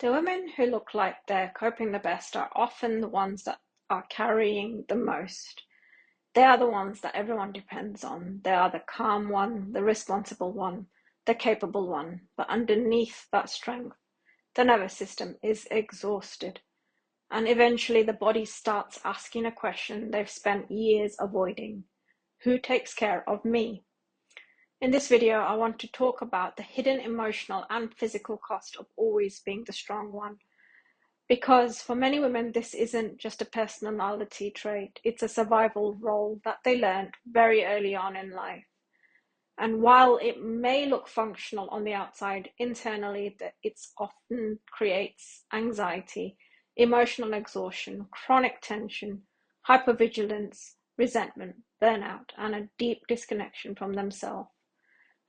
The women who look like they're coping the best are often the ones that are carrying the most. They are the ones that everyone depends on. They are the calm one, the responsible one, the capable one. But underneath that strength, the nervous system is exhausted. And eventually the body starts asking a question they've spent years avoiding. Who takes care of me? In this video, I want to talk about the hidden emotional and physical cost of always being the strong one. Because for many women, this isn't just a personality trait, it's a survival role that they learned very early on in life. And while it may look functional on the outside, internally, it often creates anxiety, emotional exhaustion, chronic tension, hypervigilance, resentment, burnout, and a deep disconnection from themselves.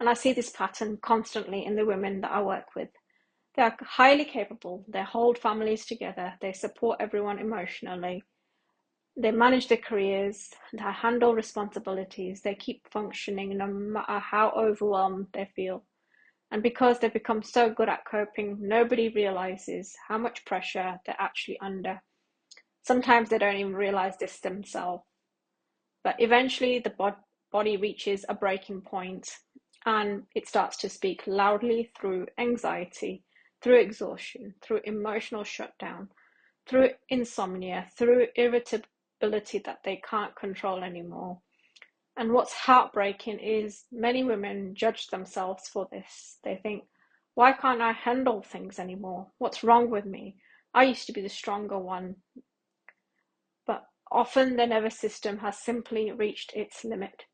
And I see this pattern constantly in the women that I work with. They are highly capable, they hold families together, they support everyone emotionally, they manage their careers, they handle responsibilities, they keep functioning no matter how overwhelmed they feel. And because they become so good at coping, nobody realizes how much pressure they're actually under. Sometimes they don't even realize this themselves. But eventually the body reaches a breaking point and it starts to speak loudly through anxiety, through exhaustion, through emotional shutdown, through insomnia, through irritability that they can't control anymore. And what's heartbreaking is many women judge themselves for this. They think, why can't I handle things anymore? What's wrong with me? I used to be the stronger one. But often the nervous system has simply reached its limit.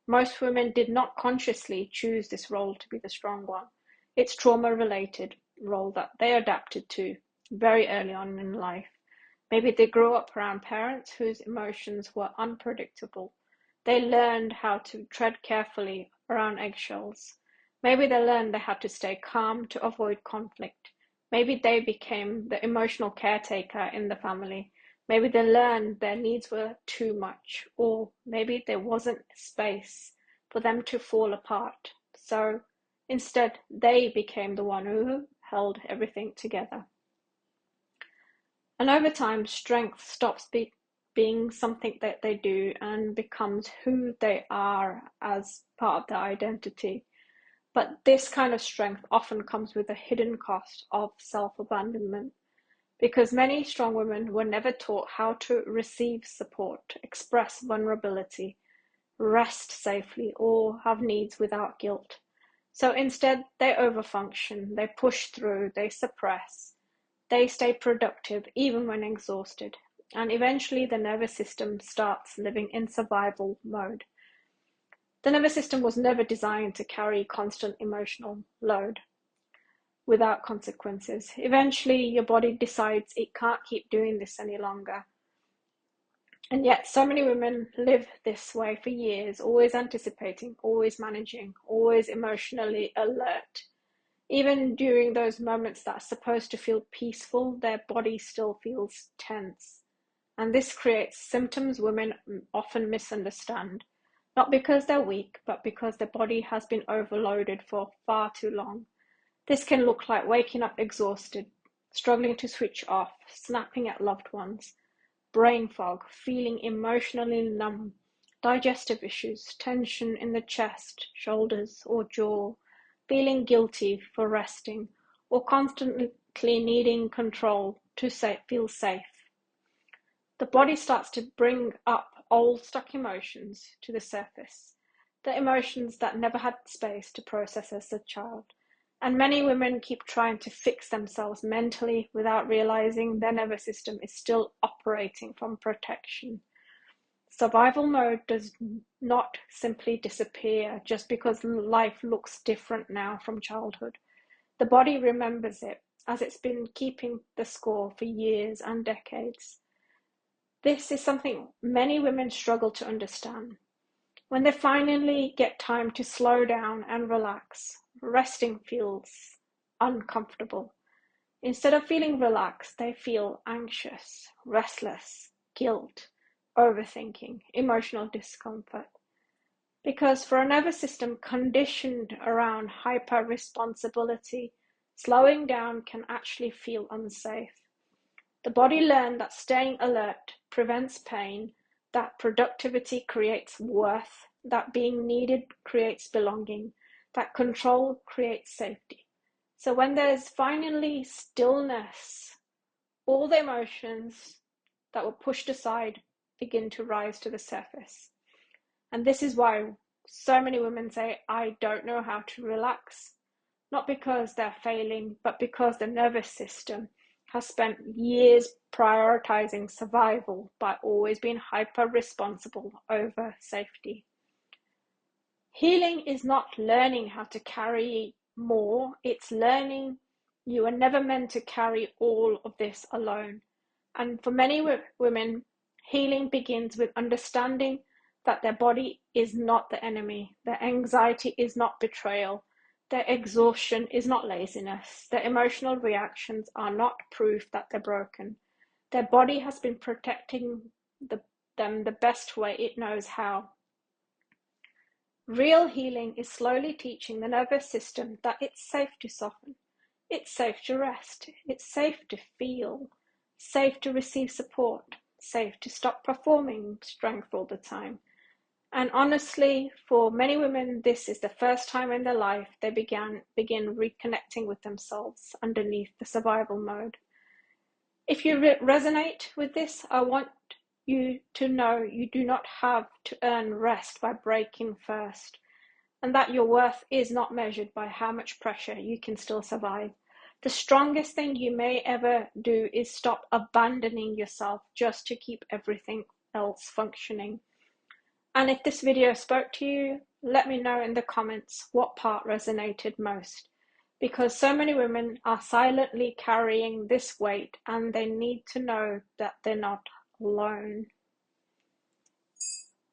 Most women did not consciously choose this role to be the strong one. It's trauma-related role that they adapted to very early on in life. Maybe they grew up around parents whose emotions were unpredictable. They learned how to tread carefully around eggshells. Maybe they learned they had to stay calm to avoid conflict. Maybe they became the emotional caretaker in the family. Maybe they learned their needs were too much, or maybe there wasn't space for them to fall apart. So instead, they became the one who held everything together. And over time, strength stops being something that they do and becomes who they are as part of their identity. But this kind of strength often comes with a hidden cost of self-abandonment, because many strong women were never taught how to receive support, express vulnerability, rest safely, or have needs without guilt. So instead, they overfunction, they push through, they suppress, they stay productive even when exhausted, and eventually the nervous system starts living in survival mode. The nervous system was never designed to carry constant emotional load without consequences. Eventually, your body decides it can't keep doing this any longer. And yet, so many women live this way for years, always anticipating, always managing, always emotionally alert. Even during those moments that are supposed to feel peaceful, their body still feels tense. And this creates symptoms women often misunderstand, not because they're weak, but because their body has been overloaded for far too long. This can look like waking up exhausted, struggling to switch off, snapping at loved ones, brain fog, feeling emotionally numb, digestive issues, tension in the chest, shoulders, or jaw, feeling guilty for resting, or constantly needing control to feel safe. The body starts to bring up old stuck emotions to the surface, the emotions that never had space to process as a child. And many women keep trying to fix themselves mentally without realizing their nervous system is still operating from protection. Survival mode does not simply disappear just because life looks different now from childhood. The body remembers it, as it's been keeping the score for years and decades. This is something many women struggle to understand. When they finally get time to slow down and relax, resting feels uncomfortable. Instead of feeling relaxed, they feel anxious, restless, guilt, overthinking, emotional discomfort. Because for a nervous system conditioned around hyper responsibility, Slowing down can actually feel unsafe. The body learned that staying alert prevents pain, that productivity creates worth, that being needed creates belonging, that control creates safety. So when there's finally stillness, all the emotions that were pushed aside begin to rise to the surface. And this is why so many women say, I don't know how to relax. Not because they're failing, but because the nervous system has spent years prioritizing survival by always being hyper responsible over safety. Healing is not learning how to carry more, it's learning you are never meant to carry all of this alone. And for many women, healing begins with understanding that their body is not the enemy, their anxiety is not betrayal, their exhaustion is not laziness, their emotional reactions are not proof that they're broken. Their body has been protecting them the best way it knows how. Real healing is slowly teaching the nervous system that it's safe to soften, it's safe to rest, it's safe to feel, safe to receive support, safe to stop performing strength all the time. And honestly, for many women, this is the first time in their life they begin reconnecting with themselves underneath the survival mode. If you resonate with this, I want you to know you do not have to earn rest by breaking first, and that your worth is not measured by how much pressure you can still survive. The strongest thing you may ever do is stop abandoning yourself just to keep everything else functioning. And if this video spoke to you, let me know in the comments what part resonated most, because so many women are silently carrying this weight and they need to know that they're not alone.